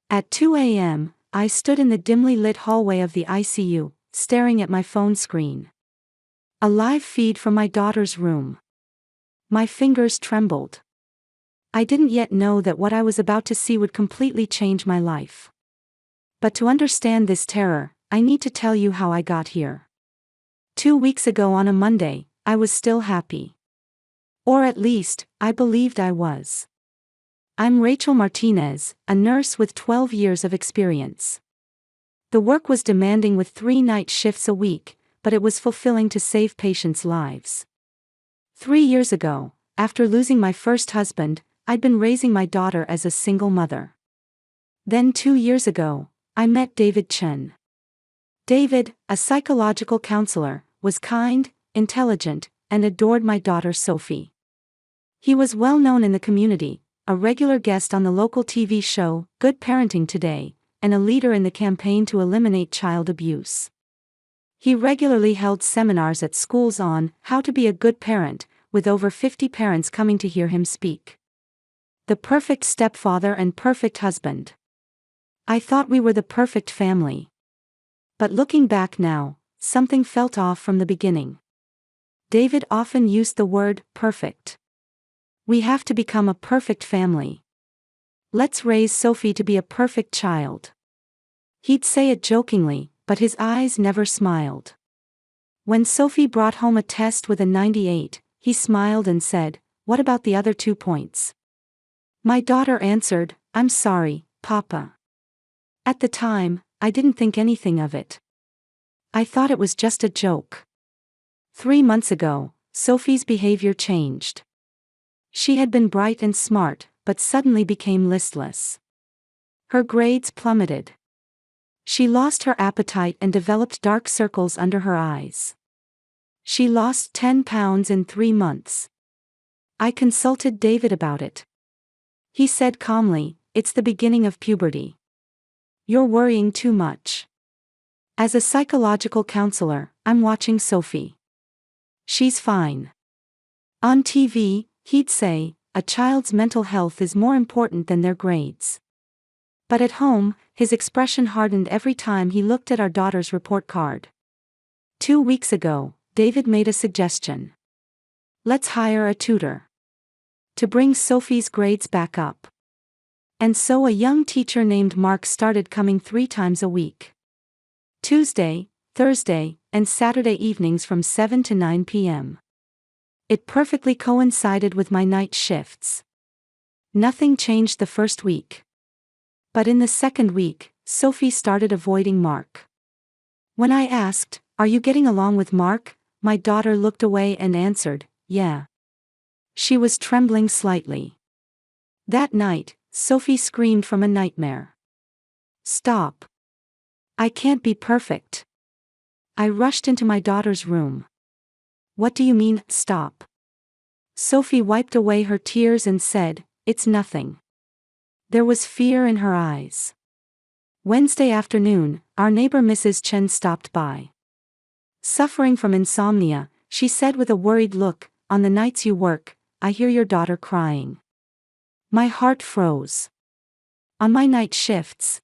At 2 a.m., I stood in the dimly lit hallway of the ICU, staring at my phone screen. A live feed from my daughter's room. My fingers trembled. I didn't yet know that what I was about to see would completely change my life. But to understand this terror, I need to tell you how I got here. 2 weeks ago on a Monday, I was still happy. Or at least, I believed I was. I'm Rachel Martinez, a nurse with 12 years of experience. The work was demanding with 3 night shifts a week, but it was fulfilling to save patients' lives. 3 years ago, after losing my first husband, I'd been raising my daughter as a single mother. Then 2 years ago, I met David Chen. David, a psychological counselor, was kind, intelligent, and adored my daughter Sophie. He was well known in the community, a regular guest on the local TV show, Good Parenting Today, and a leader in the campaign to eliminate child abuse. He regularly held seminars at schools on how to be a good parent, with over 50 parents coming to hear him speak. The perfect stepfather and perfect husband. I thought we were the perfect family. But looking back now, something felt off from the beginning. David often used the word perfect. We have to become a perfect family. Let's raise Sophie to be a perfect child. He'd say it jokingly, but his eyes never smiled. When Sophie brought home a test with a 98, he smiled and said, "What about the other 2 points?" My daughter answered, "I'm sorry, Papa." At the time, I didn't think anything of it. I thought it was just a joke. 3 months ago, Sophie's behavior changed. She had been bright and smart, but suddenly became listless. Her grades plummeted. She lost her appetite and developed dark circles under her eyes. She lost 10 pounds in 3 months. I consulted David about it. He said calmly, "It's the beginning of puberty. You're worrying too much." As a psychological counselor, I'm watching Sophie. She's fine. On TV, he'd say, a child's mental health is more important than their grades. But at home, his expression hardened every time he looked at our daughter's report card. 2 weeks ago, David made a suggestion. Let's hire a tutor to bring Sophie's grades back up. And so a young teacher named Mark started coming 3 times a week. Tuesday, Thursday, and Saturday evenings from 7 to 9 p.m. It perfectly coincided with my night shifts. Nothing changed the first week. But in the second week, Sophie started avoiding Mark. When I asked, "Are you getting along with Mark?" my daughter looked away and answered, "Yeah." She was trembling slightly. That night, Sophie screamed from a nightmare. "Stop. I can't be perfect." I rushed into my daughter's room. "What do you mean, stop?" Sophie wiped away her tears and said, "It's nothing." There was fear in her eyes. Wednesday afternoon, our neighbor Mrs. Chen stopped by. Suffering from insomnia, she said with a worried look, "On the nights you work, I hear your daughter crying." My heart froze. On my night shifts.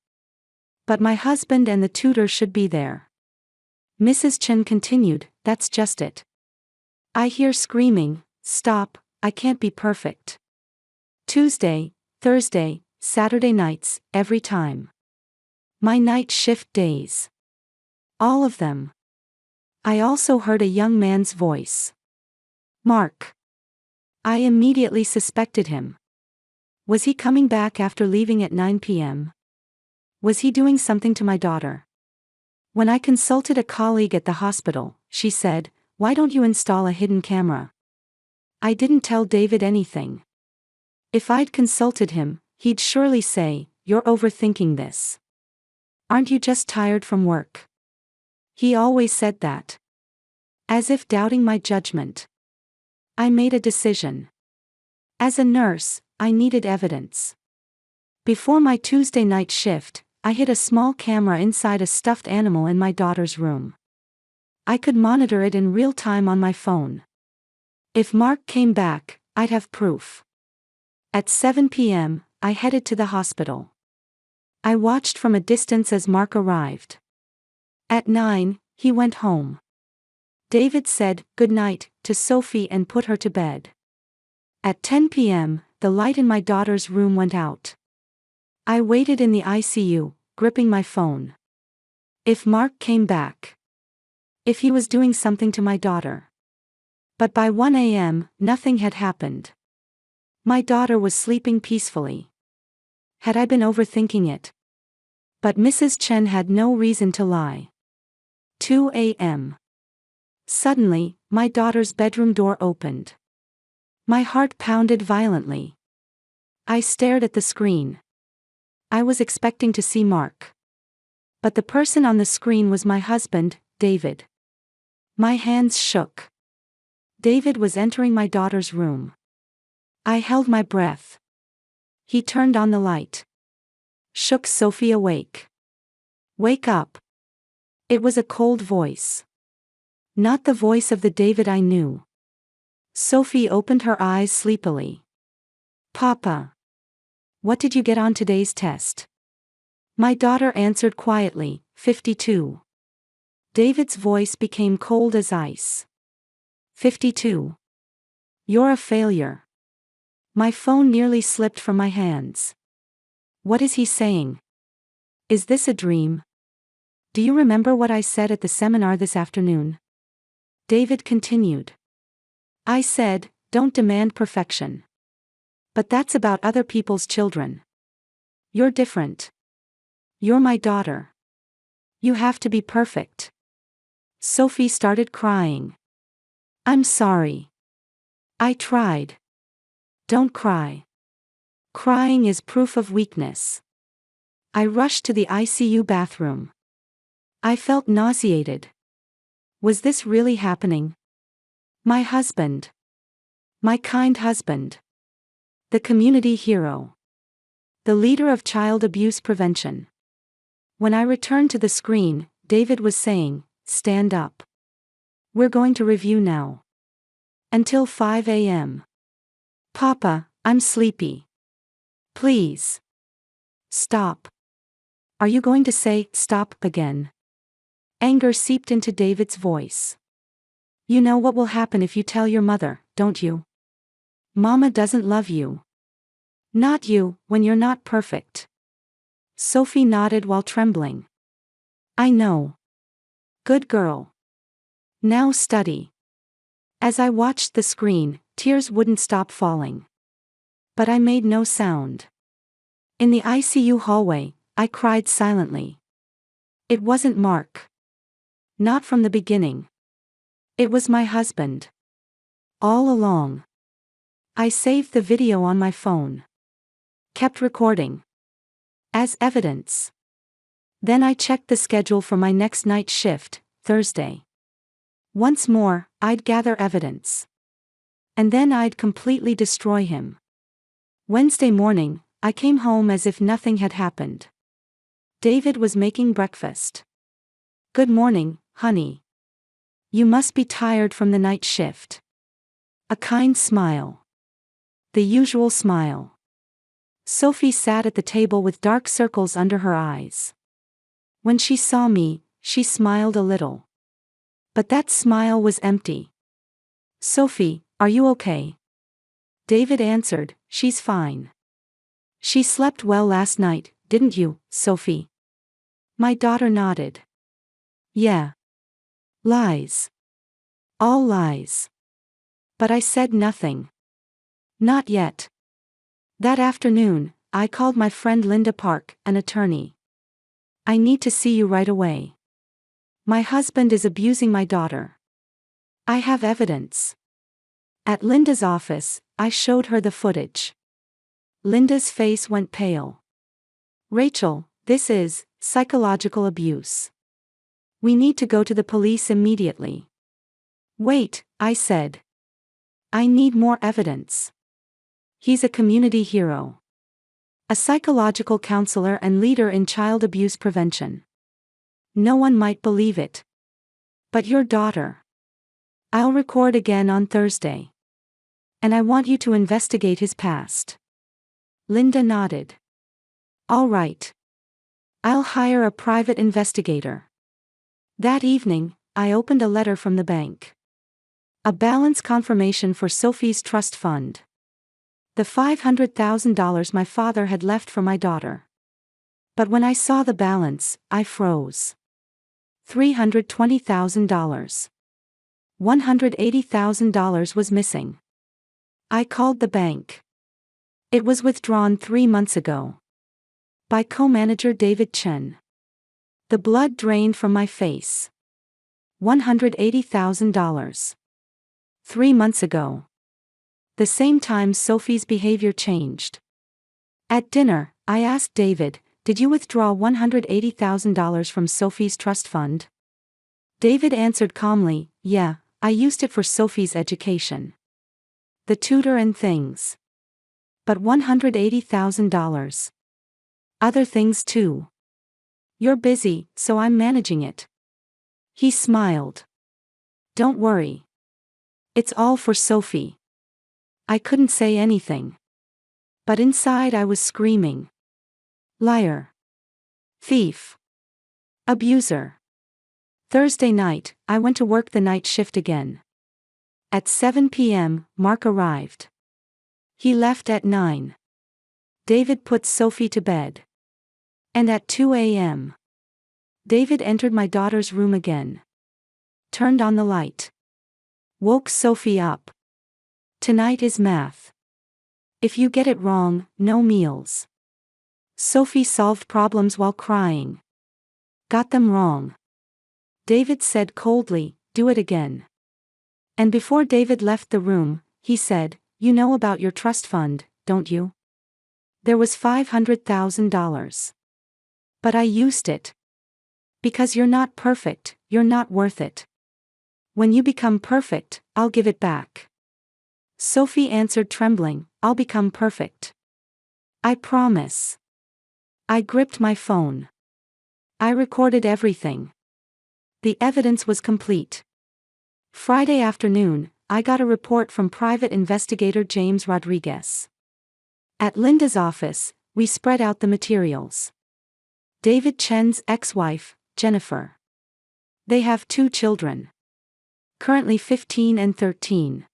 But my husband and the tutor should be there. Mrs. Chen continued, "That's just it. I hear screaming, stop, I can't be perfect." Tuesday, Thursday, Saturday nights, every time. My night shift days. All of them. I also heard a young man's voice. "Mark." I immediately suspected him. Was he coming back after leaving at 9 p.m.? Was he doing something to my daughter? When I consulted a colleague at the hospital, she said, "Why don't you install a hidden camera?" I didn't tell David anything. If I'd consulted him, he'd surely say, "You're overthinking this. Aren't you just tired from work?" He always said that. As if doubting my judgment. I made a decision. As a nurse, I needed evidence. Before my Tuesday night shift, I hid a small camera inside a stuffed animal in my daughter's room. I could monitor it in real time on my phone. If Mark came back, I'd have proof. At 7 p.m., I headed to the hospital. I watched from a distance as Mark arrived. At 9, he went home. David said, "Good night," to Sophie and put her to bed. At 10 p.m., the light in my daughter's room went out. I waited in the ICU, gripping my phone. If Mark came back. If he was doing something to my daughter. But by 1 a.m., nothing had happened. My daughter was sleeping peacefully. Had I been overthinking it? But Mrs. Chen had no reason to lie. 2 a.m. Suddenly, my daughter's bedroom door opened. My heart pounded violently. I stared at the screen. I was expecting to see Mark. But the person on the screen was my husband, David. My hands shook. David was entering my daughter's room. I held my breath. He turned on the light. Shook Sophie awake. "Wake up." It was a cold voice. Not the voice of the David I knew. Sophie opened her eyes sleepily. "Papa. What did you get on today's test?" My daughter answered quietly, 52. David's voice became cold as ice. 52. "You're a failure." My phone nearly slipped from my hands. What is he saying? Is this a dream? Do you remember what I said at the seminar this afternoon? David continued. I said, don't demand perfection. But that's about other people's children. You're different. You're my daughter. You have to be perfect. Sophie started crying. I'm sorry. I tried. Don't cry. Crying is proof of weakness. I rushed to the ICU bathroom. I felt nauseated. Was this really happening? My husband. My kind husband. The community hero. The leader of child abuse prevention. When I returned to the screen, David was saying, stand up. We're going to review now. Until 5 a.m. Papa, I'm sleepy. Please. Stop. Are you going to say, stop, again? Anger seeped into David's voice. You know what will happen if you tell your mother, don't you? Mama doesn't love you. Not you, when you're not perfect. Sophie nodded while trembling. I know. Good girl. Now study. As I watched the screen, tears wouldn't stop falling. But I made no sound. In the ICU hallway, I cried silently. It wasn't Mark. Not from the beginning. It was my husband. All along. I saved the video on my phone. Kept recording. As evidence. Then I checked the schedule for my next night shift, Thursday. Once more, I'd gather evidence. And then I'd completely destroy him. Wednesday morning, I came home as if nothing had happened. David was making breakfast. Good morning, honey. You must be tired from the night shift. A kind smile. The usual smile. Sophie sat at the table with dark circles under her eyes. When she saw me, she smiled a little. But that smile was empty. Sophie, are you okay? David answered, she's fine. She slept well last night, didn't you, Sophie? My daughter nodded. Yeah. Lies. All lies. But I said nothing. Not yet. That afternoon, I called my friend Linda Park, an attorney. I need to see you right away. My husband is abusing my daughter. I have evidence. At Linda's office, I showed her the footage. Linda's face went pale. Rachel, this is psychological abuse. We need to go to the police immediately. Wait, I said. I need more evidence. He's a community hero. A psychological counselor and leader in child abuse prevention. No one might believe it. But your daughter. I'll record again on Thursday. And I want you to investigate his past. Linda nodded. All right. I'll hire a private investigator. That evening, I opened a letter from the bank. A balance confirmation for Sophie's trust fund. The $500,000 my father had left for my daughter. But when I saw the balance, I froze. $320,000. $180,000 was missing. I called the bank. It was withdrawn 3 months ago. By co-manager David Chen. The blood drained from my face. $180,000. 3 months ago. The same time Sophie's behavior changed. At dinner, I asked David, "Did you withdraw $180,000 from Sophie's trust fund?" David answered calmly, "Yeah, I used it for Sophie's education. The tutor and things. But $180,000. Other things too. You're busy, so I'm managing it." He smiled. "Don't worry. It's all for Sophie." I couldn't say anything. But inside I was screaming. Liar. Thief. Abuser. Thursday night, I went to work the night shift again. At 7 p.m., Mark arrived. He left at 9. David put Sophie to bed. And at 2 a.m., David entered my daughter's room again. Turned on the light. Woke Sophie up. "Tonight is math. If you get it wrong, no meals." Sophie solved problems while crying. "Got them wrong." David said coldly, "Do it again." And before David left the room, he said, "You know about your trust fund, don't you? There was $500,000. But I used it. Because you're not perfect, you're not worth it. When you become perfect, I'll give it back." Sophie answered trembling, "I'll become perfect. I promise." I gripped my phone. I recorded everything. The evidence was complete. Friday afternoon, I got a report from private investigator James Rodriguez. At Linda's office, we spread out the materials. David Chen's ex-wife, Jennifer. They have 2 children. Currently 15 and 13.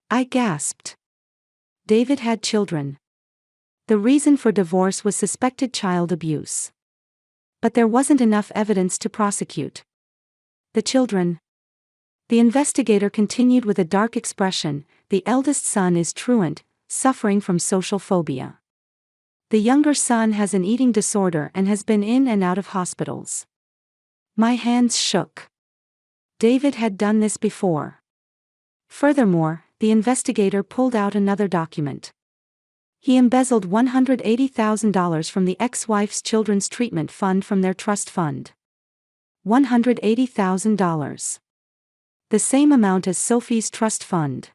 I gasped. David had children. The reason for divorce was suspected child abuse. But there wasn't enough evidence to prosecute. The children. The investigator continued with a dark expression. The eldest son is truant, suffering from social phobia. The younger son has an eating disorder and has been in and out of hospitals. My hands shook. David had done this before. Furthermore, the investigator pulled out another document. He embezzled $180,000 from the ex-wife's children's treatment fund from their trust fund. $180,000. The same amount as Sophie's trust fund.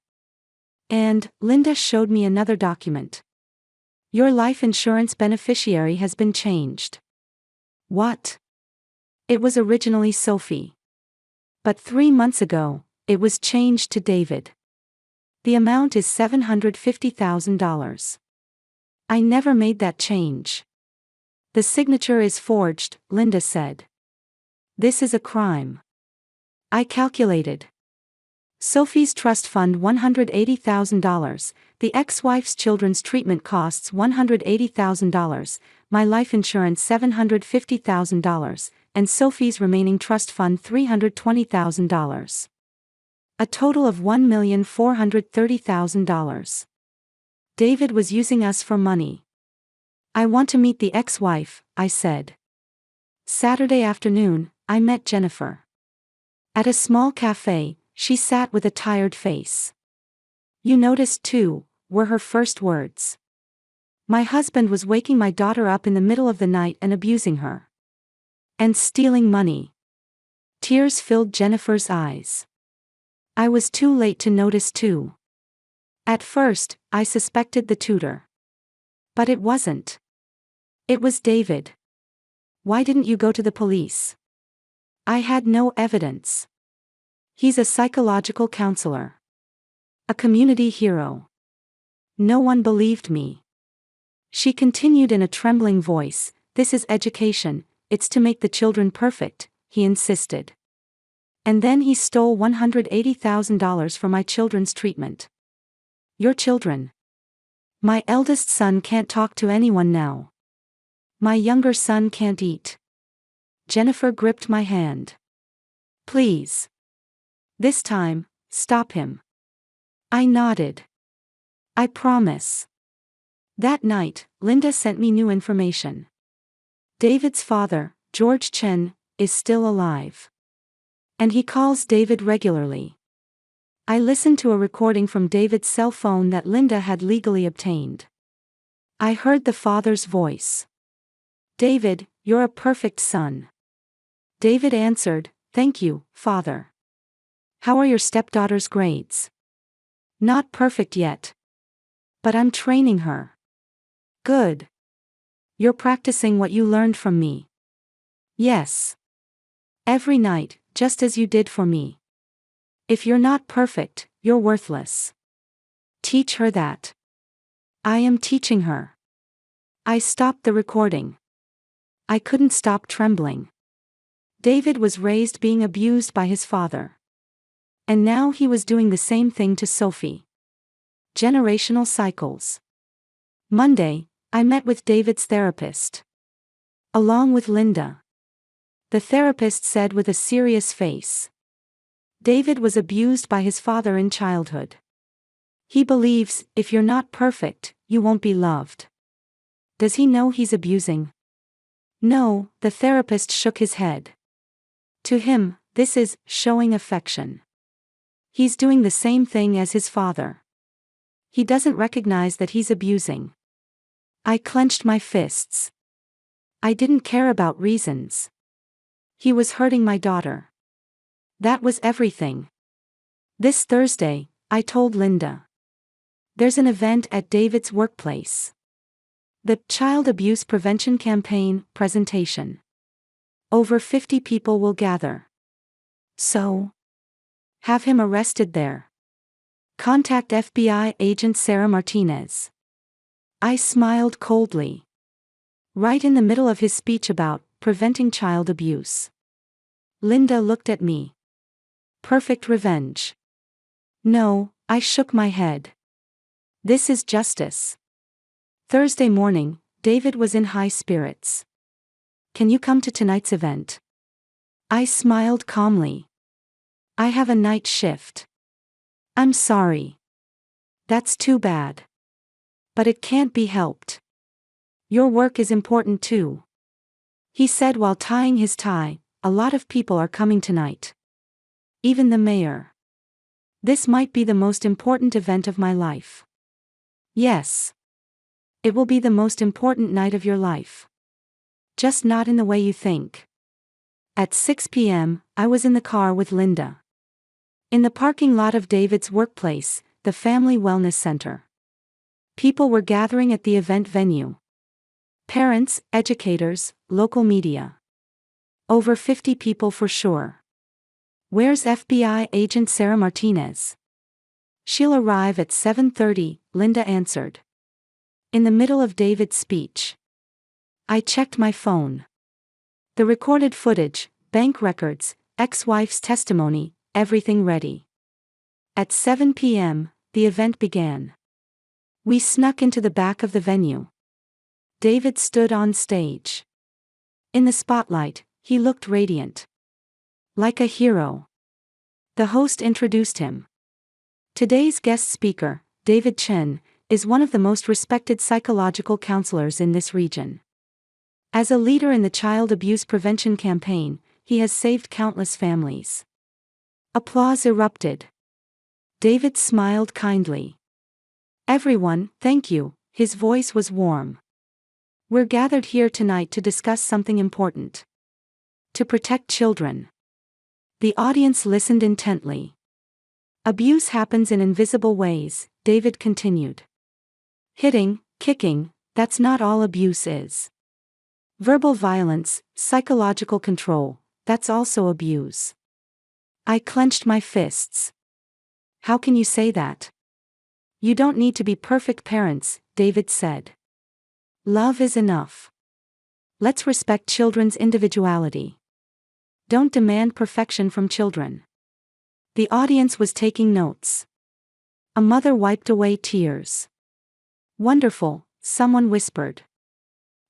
And, Linda showed me another document. "Your life insurance beneficiary has been changed." What? It was originally Sophie. But 3 months ago, it was changed to David. The amount is $750,000. I never made that change. The signature is forged, Linda said. This is a crime. I calculated. Sophie's trust fund $180,000, the ex-wife's children's treatment costs $180,000, my life insurance $750,000, and Sophie's remaining trust fund $320,000. A total of $1,430,000. David was using us for money. "I want to meet the ex-wife," I said. Saturday afternoon, I met Jennifer. At a small cafe, she sat with a tired face. "You noticed too," were her first words. "My husband was waking my daughter up in the middle of the night and abusing her. And stealing money." Tears filled Jennifer's eyes. I was too late to notice too. At first, I suspected the tutor. But it wasn't. It was David. "Why didn't you go to the police?" "I had no evidence. He's a psychological counselor. A community hero. No one believed me." She continued in a trembling voice, this is education, it's to make the children perfect," he insisted. And then he stole $180,000 for my children's treatment. Your children? My eldest son can't talk to anyone now. My younger son can't eat. Jennifer gripped my hand. Please. This time, stop him. I nodded. I promise. That night, Linda sent me new information. David's father, George Chen, is still alive. And he calls David regularly. I listened to a recording from David's cell phone that Linda had legally obtained. I heard the father's voice. David, you're a perfect son. David answered, Thank you, Father. How are your stepdaughter's grades? Not perfect yet. But I'm training her. Good. You're practicing what you learned from me. Yes. Every night, just as you did for me. If you're not perfect, you're worthless. Teach her that. I am teaching her. I stopped the recording. I couldn't stop trembling. David was raised being abused by his father. And now he was doing the same thing to Sophie. Generational cycles. Monday, I met with David's therapist. Along with Linda. The therapist said with a serious face. David was abused by his father in childhood. He believes, if you're not perfect, you won't be loved. Does he know he's abusing? No, the therapist shook his head. To him, this is showing affection. He's doing the same thing as his father. He doesn't recognize that he's abusing. I clenched my fists. I didn't care about reasons. He was hurting my daughter. That was everything. This Thursday, I told Linda. There's an event at David's workplace. The Child Abuse Prevention Campaign presentation. Over 50 people will gather. So, have him arrested there. Contact FBI agent Sarah Martinez. I smiled coldly. Right in the middle of his speech about preventing child abuse. Linda looked at me. Perfect revenge. No, I shook my head. This is justice. Thursday morning, David was in high spirits. Can you come to tonight's event? I smiled calmly. I have a night shift. I'm sorry. That's too bad. But it can't be helped. Your work is important too. He said while tying his tie, a lot of people are coming tonight. Even the mayor. This might be the most important event of my life. Yes. It will be the most important night of your life. Just not in the way you think. At 6 p.m., I was in the car with Linda. In the parking lot of David's workplace, the Family Wellness Center. People were gathering at the event venue. Parents, educators, local media. Over 50 people for sure. Where's FBI agent Sarah Martinez? She'll arrive at 7:30, Linda answered. In the middle of David's speech. I checked my phone. The recorded footage, bank records, ex-wife's testimony, everything ready. At 7 p.m., the event began. We snuck into the back of the venue. David stood on stage. In the spotlight, he looked radiant. Like a hero. The host introduced him. Today's guest speaker, David Chen, is one of the most respected psychological counselors in this region. As a leader in the Child Abuse Prevention Campaign, he has saved countless families. Applause erupted. David smiled kindly. Everyone, thank you, his voice was warm. We're gathered here tonight to discuss something important. To protect children. The audience listened intently. Abuse happens in invisible ways, David continued. Hitting, kicking, that's not all abuse is. Verbal violence, psychological control, that's also abuse. I clenched my fists. How can you say that? You don't need to be perfect parents, David said. Love is enough. Let's respect children's individuality. Don't demand perfection from children. The audience was taking notes. A mother wiped away tears. Wonderful, someone whispered.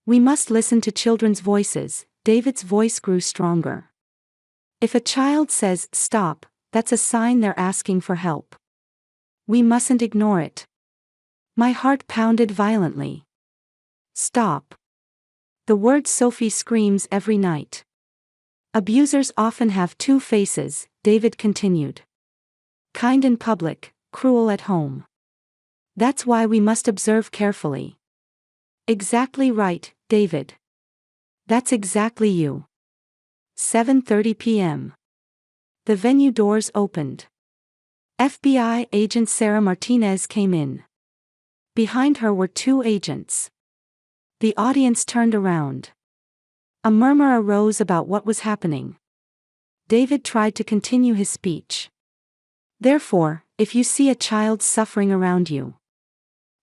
We must listen to children's voices. David's voice grew stronger. If a child says, stop, that's a sign they're asking for help. We mustn't ignore it. My heart pounded violently. Stop. The word Sophie screams every night. Abusers often have two faces, David continued. Kind in public, cruel at home. That's why we must observe carefully. Exactly right, David. That's exactly you. 7:30 p.m. The venue doors opened. FBI agent Sarah Martinez came in. Behind her were two agents. The audience turned around. A murmur arose about what was happening. David tried to continue his speech. Therefore, if you see a child suffering around you.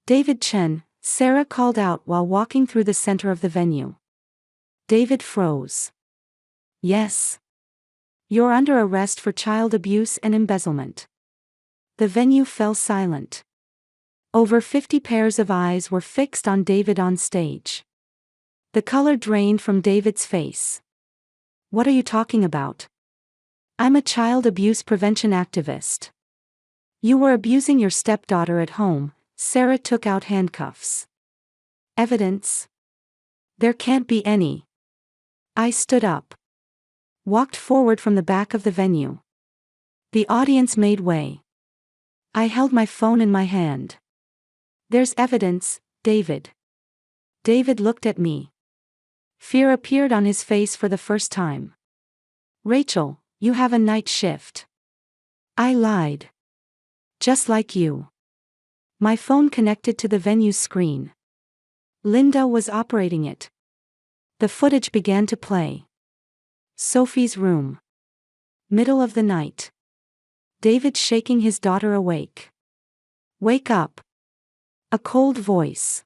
David Chen, Sarah called out while walking through the center of the venue. David froze. Yes. You're under arrest for child abuse and embezzlement. The venue fell silent. Over 50 pairs of eyes were fixed on David on stage. The color drained from David's face. What are you talking about? I'm a child abuse prevention activist. You were abusing your stepdaughter at home. Sarah took out handcuffs. Evidence? There can't be any. I stood up. Walked forward from the back of the venue. The audience made way. I held my phone in my hand. There's evidence, David. David looked at me. Fear appeared on his face for the first time. Rachel, you have a night shift. I lied. Just like you. My phone connected to the venue's screen. Linda was operating it. The footage began to play. Sophie's room. Middle of the night. David shaking his daughter awake. Wake up. A cold voice.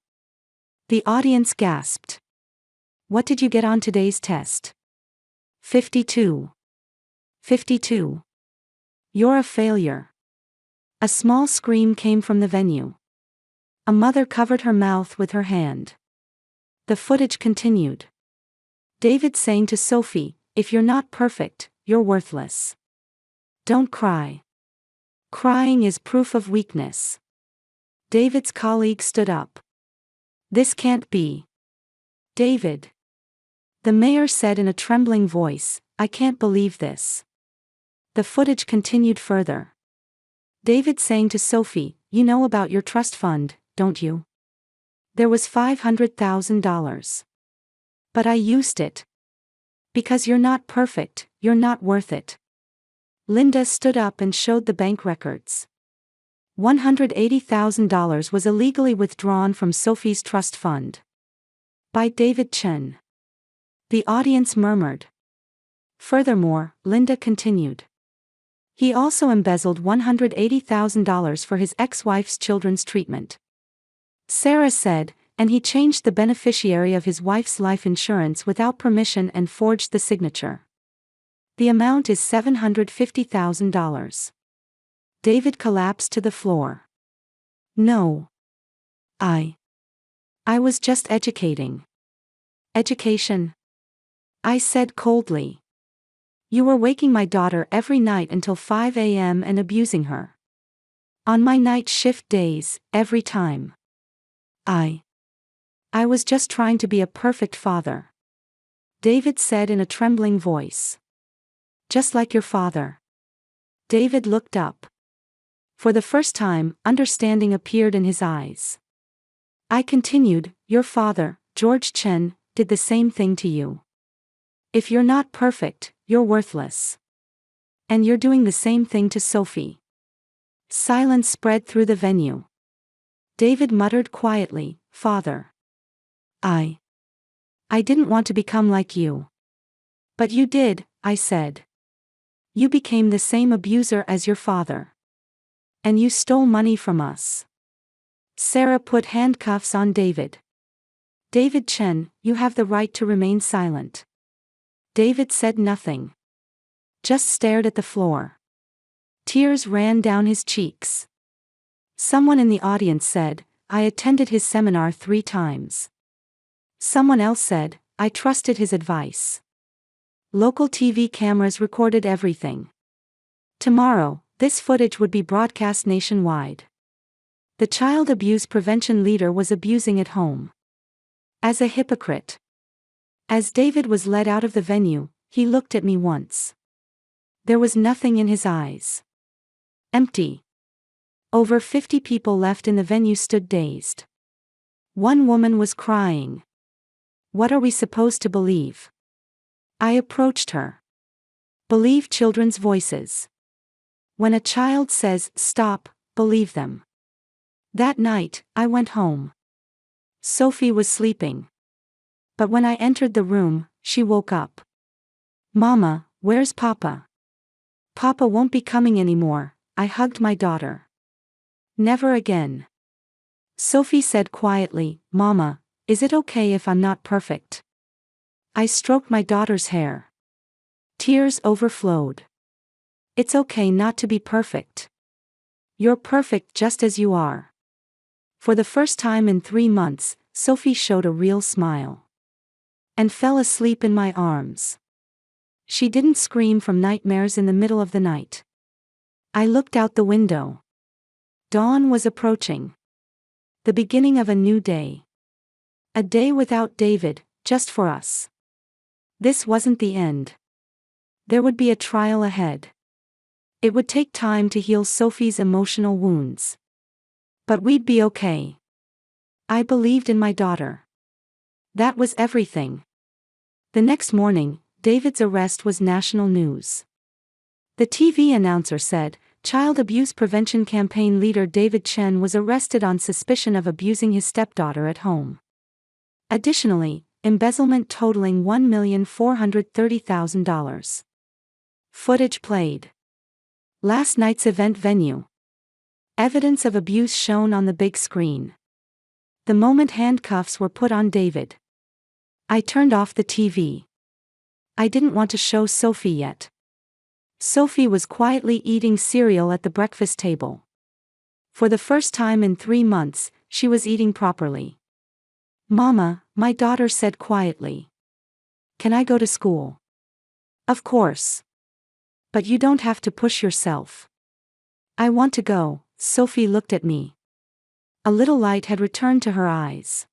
The audience gasped. What did you get on today's test? 52. 52. You're a failure. A small scream came from the venue. A mother covered her mouth with her hand. The footage continued. David saying to Sophie, if you're not perfect, you're worthless. Don't cry. Crying is proof of weakness. David's colleague stood up. This can't be. David. The mayor said in a trembling voice, I can't believe this. The footage continued further. David saying to Sophie, you know about your trust fund, don't you? There was $500,000. But I used it. Because you're not perfect, you're not worth it. Linda stood up and showed the bank records. $180,000 was illegally withdrawn from Sophie's trust fund. By David Chen. The audience murmured. Furthermore, Linda continued. He also embezzled $180,000 for his ex-wife's children's treatment. Sarah said, and he changed the beneficiary of his wife's life insurance without permission and forged the signature. The amount is $750,000. David collapsed to the floor. No. I was just educating. Education? I said coldly. You were waking my daughter every night until 5 a.m. and abusing her. On my night shift days, every time. I was just trying to be a perfect father. David said in a trembling voice. Just like your father. David looked up. For the first time, understanding appeared in his eyes. I continued, your father, George Chen, did the same thing to you. If you're not perfect, you're worthless. And you're doing the same thing to Sophie. Silence spread through the venue. David muttered quietly, Father. I didn't want to become like you. But you did, I said. You became the same abuser as your father. And you stole money from us. Sarah put handcuffs on David. David Chen, you have the right to remain silent. David said nothing. Just stared at the floor. Tears ran down his cheeks. Someone in the audience said, I attended his seminar 3 times. Someone else said, I trusted his advice. Local TV cameras recorded everything. Tomorrow, this footage would be broadcast nationwide. The child abuse prevention leader was abusing at home. As a hypocrite. As David was led out of the venue, he looked at me once. There was nothing in his eyes. Empty. Over 50 people left in the venue stood dazed. One woman was crying. What are we supposed to believe? I approached her. Believe children's voices. When a child says, stop, believe them. That night, I went home. Sophie was sleeping. But when I entered the room, she woke up. Mama, where's Papa? Papa won't be coming anymore, I hugged my daughter. Never again. Sophie said quietly, Mama, is it okay if I'm not perfect? I stroked my daughter's hair. Tears overflowed. It's okay not to be perfect. You're perfect just as you are. For the first time in 3 months, Sophie showed a real smile. And fell asleep in my arms. She didn't scream from nightmares in the middle of the night. I looked out the window. Dawn was approaching. The beginning of a new day. A day without David, just for us. This wasn't the end. There would be a trial ahead. It would take time to heal Sophie's emotional wounds. But we'd be okay. I believed in my daughter. That was everything. The next morning, David's arrest was national news. The TV announcer said, Child abuse prevention campaign leader David Chen was arrested on suspicion of abusing his stepdaughter at home. Additionally, embezzlement totaling $1,430,000. Footage played. Last night's event venue. Evidence of abuse shown on the big screen. The moment handcuffs were put on David. I turned off the TV. I didn't want to show Sophie yet. Sophie was quietly eating cereal at the breakfast table. For the first time in 3 months, she was eating properly. Mama, my daughter said quietly. Can I go to school? Of course. But you don't have to push yourself. I want to go, Sophie looked at me. A little light had returned to her eyes.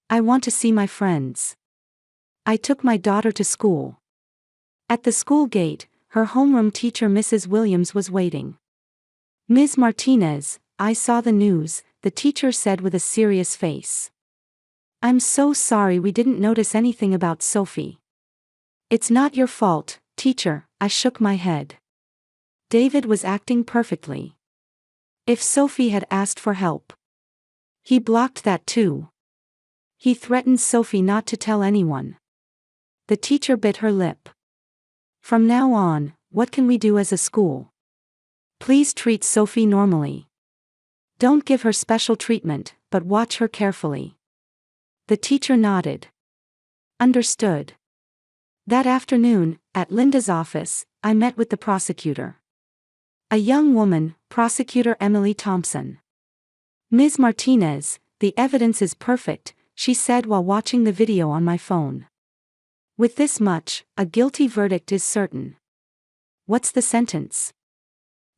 I want to see my friends. I took my daughter to school. At the school gate, her homeroom teacher Mrs. Williams was waiting. Ms. Martinez, I saw the news, the teacher said with a serious face. I'm so sorry we didn't notice anything about Sophie. It's not your fault, teacher, I shook my head. David was acting perfectly. If Sophie had asked for help. He blocked that too. He threatened Sophie not to tell anyone. The teacher bit her lip. From now on, what can we do as a school? Please treat Sophie normally. Don't give her special treatment, but watch her carefully. The teacher nodded. Understood. That afternoon, at Linda's office, I met with the prosecutor. A young woman, Prosecutor Emily Thompson. Ms. Martinez, the evidence is perfect, she said while watching the video on my phone. With this much, a guilty verdict is certain. What's the sentence?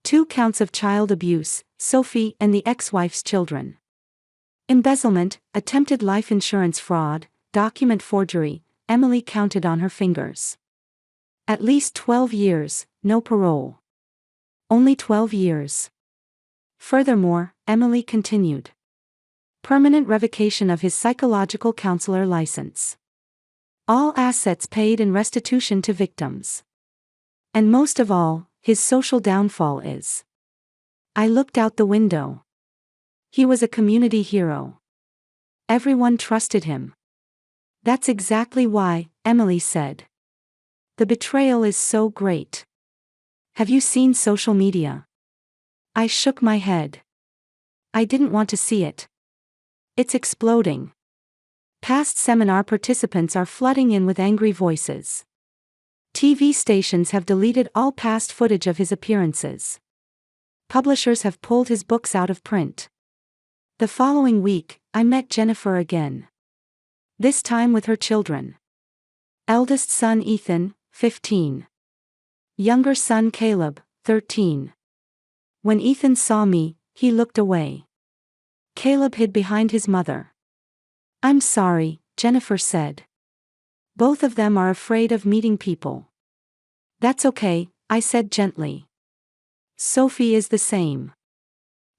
2 counts of child abuse, Sophie and the ex-wife's children. Embezzlement, attempted life insurance fraud, document forgery, Emily counted on her fingers. At least 12 years, no parole. Only 12 years. Furthermore, Emily continued. Permanent revocation of his psychological counselor license. All assets paid in restitution to victims. And most of all, his social downfall is. I looked out the window. He was a community hero. Everyone trusted him. That's exactly why, Emily said. The betrayal is so great. Have you seen social media? I shook my head. I didn't want to see it. It's exploding. Past seminar participants are flooding in with angry voices. TV stations have deleted all past footage of his appearances. Publishers have pulled his books out of print. The following week, I met Jennifer again. This time with her children. Eldest son Ethan, 15. Younger son Caleb, 13. When Ethan saw me, he looked away. Caleb hid behind his mother. "I'm sorry," Jennifer said. "Both of them are afraid of meeting people." "That's okay," I said gently. "Sophie is the same."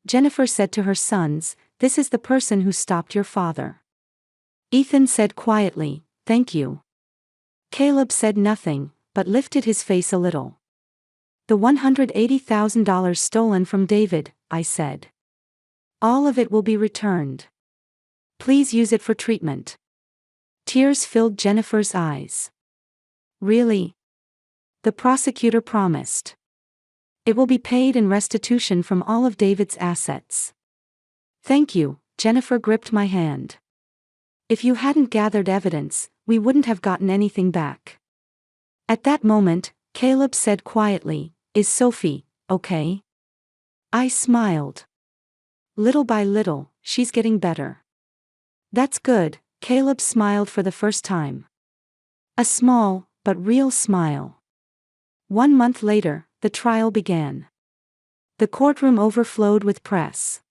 Jennifer said to her sons, "This is the person who stopped your father." Ethan said quietly, "Thank you." Caleb said nothing, but lifted his face a little. "The $180,000 stolen from David," I said. "All of it will be returned. Please use it for treatment." Tears filled Jennifer's eyes. "Really?" The prosecutor promised. "It will be paid in restitution from all of David's assets." "Thank you," Jennifer gripped my hand. "If you hadn't gathered evidence, we wouldn't have gotten anything back." At that moment, Caleb said quietly, "Is Sophie okay?" I smiled. "Little by little, she's getting better." "That's good," Caleb smiled for the first time. A small, but real smile. 1 month later, the trial began. The courtroom overflowed with press.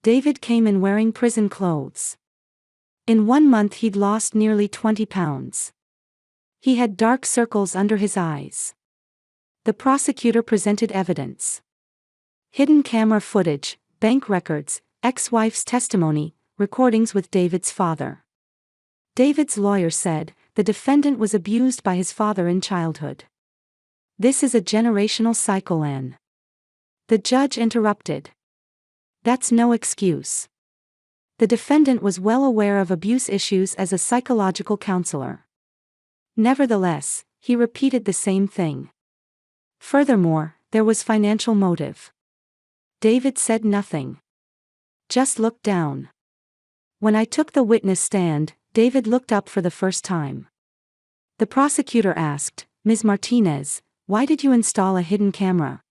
David came in wearing prison clothes. In 1 month he'd lost nearly 20 pounds. He had dark circles under his eyes. The prosecutor presented evidence. Hidden camera footage, bank records, ex-wife's testimony, recordings with David's father. David's lawyer said, the defendant was abused by his father in childhood. "This is a generational cycle, Anne." The judge interrupted. "That's no excuse." The defendant was well aware of abuse issues as a psychological counselor. Nevertheless, he repeated the same thing. Furthermore, there was financial motive. David said nothing. Just looked down. When I took the witness stand, David looked up for the first time. The prosecutor asked, "Ms. Martinez, why did you install a hidden camera?"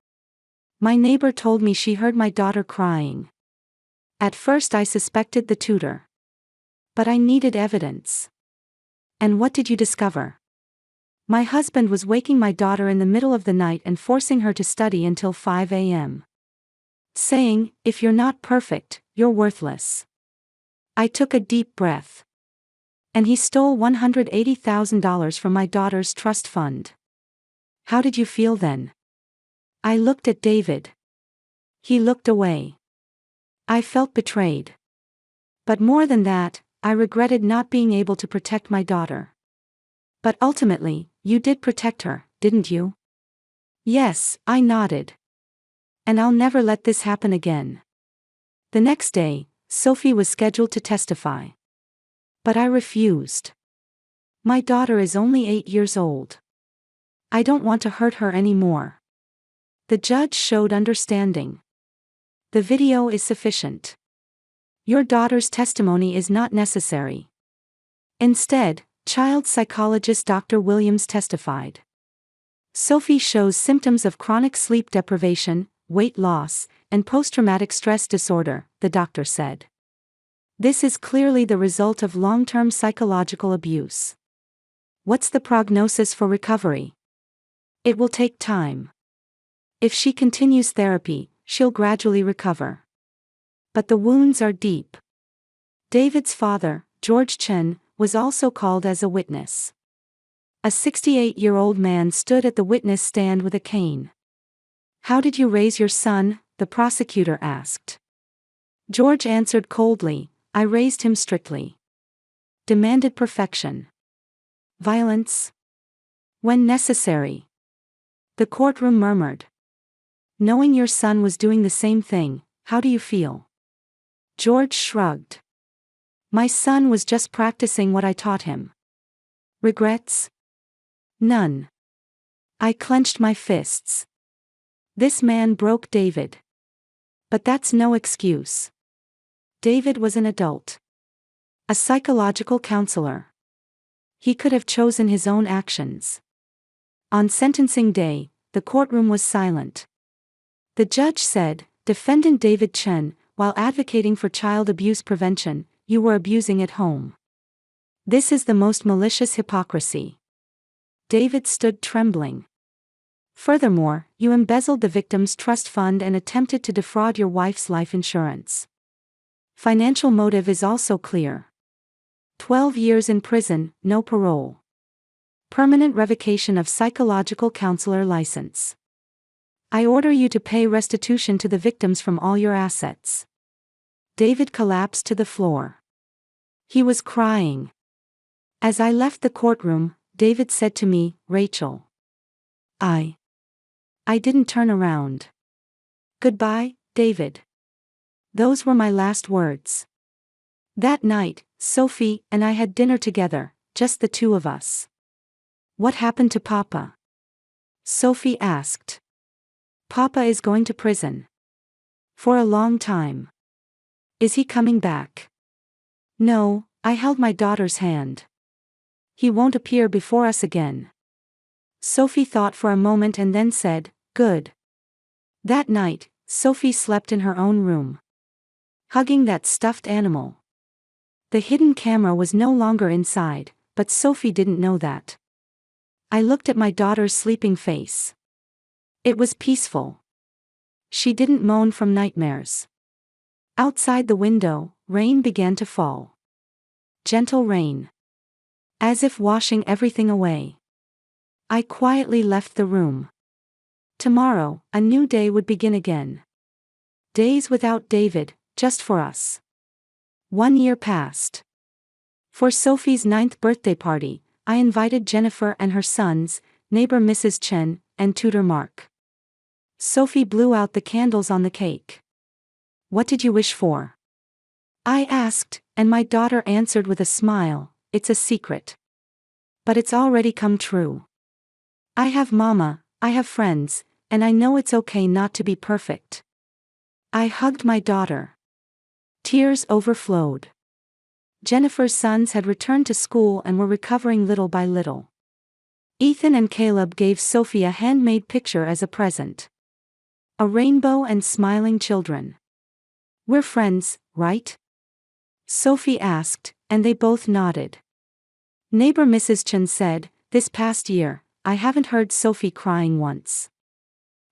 "My neighbor told me she heard my daughter crying. At first I suspected the tutor. But I needed evidence." "And what did you discover?" "My husband was waking my daughter in the middle of the night and forcing her to study until 5 a.m. saying, 'If you're not perfect, you're worthless.'" I took a deep breath. "And he stole $180,000 from my daughter's trust fund. How did you feel then?" I looked at David. He looked away. I felt betrayed. But more than that, I regretted not being able to protect my daughter. "But ultimately, you did protect her, didn't you?" "Yes," I nodded. "And I'll never let this happen again." The next day, Sophie was scheduled to testify. But I refused. "My daughter is only 8 years old. I don't want to hurt her anymore." The judge showed understanding. "The video is sufficient. Your daughter's testimony is not necessary." Instead, child psychologist Dr. Williams testified. "Sophie shows symptoms of chronic sleep deprivation, weight loss, and post-traumatic stress disorder," the doctor said. "This is clearly the result of long-term psychological abuse." "What's the prognosis for recovery?" "It will take time. If she continues therapy, she'll gradually recover. But the wounds are deep." David's father, George Chen, was also called as a witness. A 68-year-old man stood at the witness stand with a cane. "How did you raise your son?" the prosecutor asked. George answered coldly, "I raised him strictly. Demanded perfection. Violence? When necessary." The courtroom murmured. "Knowing your son was doing the same thing, how do you feel?" George shrugged. "My son was just practicing what I taught him." "Regrets?" "None." I clenched my fists. This man broke David. But that's no excuse. David was an adult. A psychological counselor. He could have chosen his own actions. On sentencing day, the courtroom was silent. The judge said, "Defendant David Chen, while advocating for child abuse prevention, you were abusing at home. This is the most malicious hypocrisy." David stood trembling. "Furthermore, you embezzled the victim's trust fund and attempted to defraud your wife's life insurance. Financial motive is also clear. 12 years in prison, no parole. Permanent revocation of psychological counselor license. I order you to pay restitution to the victims from all your assets." David collapsed to the floor. He was crying. As I left the courtroom, David said to me, "Rachel. I didn't turn around. Goodbye, David." Those were my last words. That night, Sophie and I had dinner together, just the two of us. "What happened to Papa?" Sophie asked. "Papa is going to prison. For a long time." "Is he coming back?" "No," I held my daughter's hand. "He won't appear before us again." Sophie thought for a moment and then said, "Good." That night, Sophie slept in her own room, hugging that stuffed animal. The hidden camera was no longer inside, but Sophie didn't know that. I looked at my daughter's sleeping face. It was peaceful. She didn't moan from nightmares. Outside the window, rain began to fall. Gentle rain. As if washing everything away. I quietly left the room. Tomorrow, a new day would begin again. Days without David, just for us. 1 year passed. For Sophie's 9th birthday party, I invited Jennifer and her sons, neighbor Mrs. Chen, and tutor Mark. Sophie blew out the candles on the cake. "What did you wish for?" I asked, and my daughter answered with a smile, "It's a secret. But it's already come true. I have Mama, I have friends, and I know it's okay not to be perfect." I hugged my daughter. Tears overflowed. Jennifer's sons had returned to school and were recovering little by little. Ethan and Caleb gave Sophie a handmade picture as a present. A rainbow and smiling children. "We're friends, right?" Sophie asked, and they both nodded. Neighbor Mrs. Chen said, "This past year, I haven't heard Sophie crying once."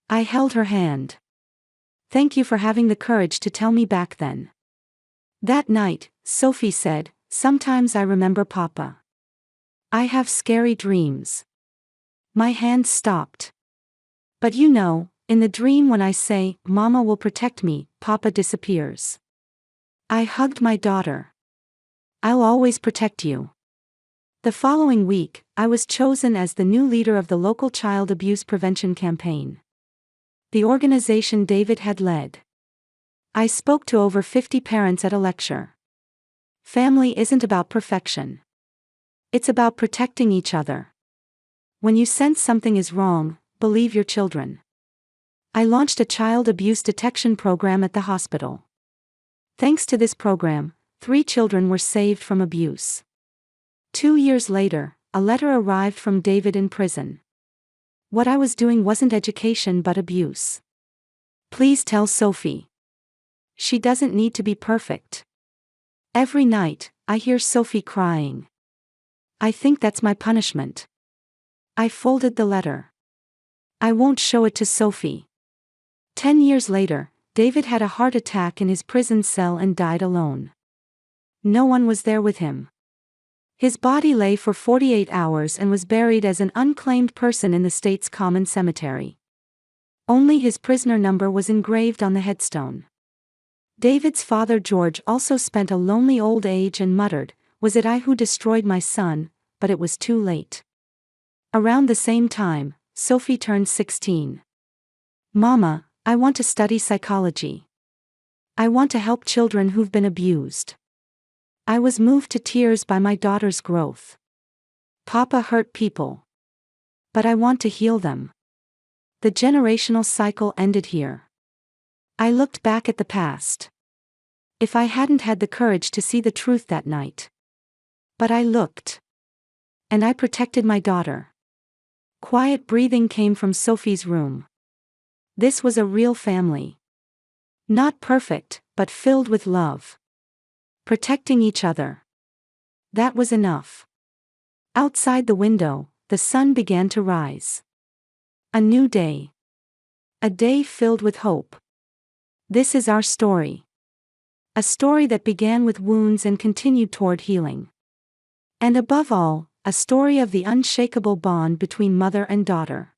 I held her hand. "Thank you for having the courage to tell me back then." That night, Sophie said, "Sometimes I remember Papa. I have scary dreams." My hand stopped. "But you know, in the dream when I say, 'Mama will protect me,' Papa disappears." I hugged my daughter. "I'll always protect you." The following week, I was chosen as the new leader of the local child abuse prevention campaign. The organization David had led. I spoke to over 50 parents at a lecture. Family isn't about perfection. It's about protecting each other. When you sense something is wrong, believe your children. I launched a child abuse detection program at the hospital. Thanks to this program, 3 children were saved from abuse. 2 years later, a letter arrived from David in prison. What I was doing wasn't education but abuse. Please tell Sophie. She doesn't need to be perfect. Every night, I hear Sophie crying. I think that's my punishment. I folded the letter. I won't show it to Sophie. 10 years later, David had a heart attack in his prison cell and died alone. No one was there with him. His body lay for 48 hours and was buried as an unclaimed person in the state's common cemetery. Only his prisoner number was engraved on the headstone. David's father George also spent a lonely old age and muttered, "Was it I who destroyed my son?" But it was too late. Around the same time, Sophie turned 16. "Mama, I want to study psychology. I want to help children who've been abused." I was moved to tears by my daughter's growth. Papa hurt people. But I want to heal them. The generational cycle ended here. I looked back at the past. If I hadn't had the courage to see the truth that night. But I looked. And I protected my daughter. Quiet breathing came from Sophie's room. This was a real family. Not perfect, but filled with love. Protecting each other. That was enough. Outside the window, the sun began to rise. A new day. A day filled with hope. This is our story. A story that began with wounds and continued toward healing. And above all, a story of the unshakable bond between mother and daughter.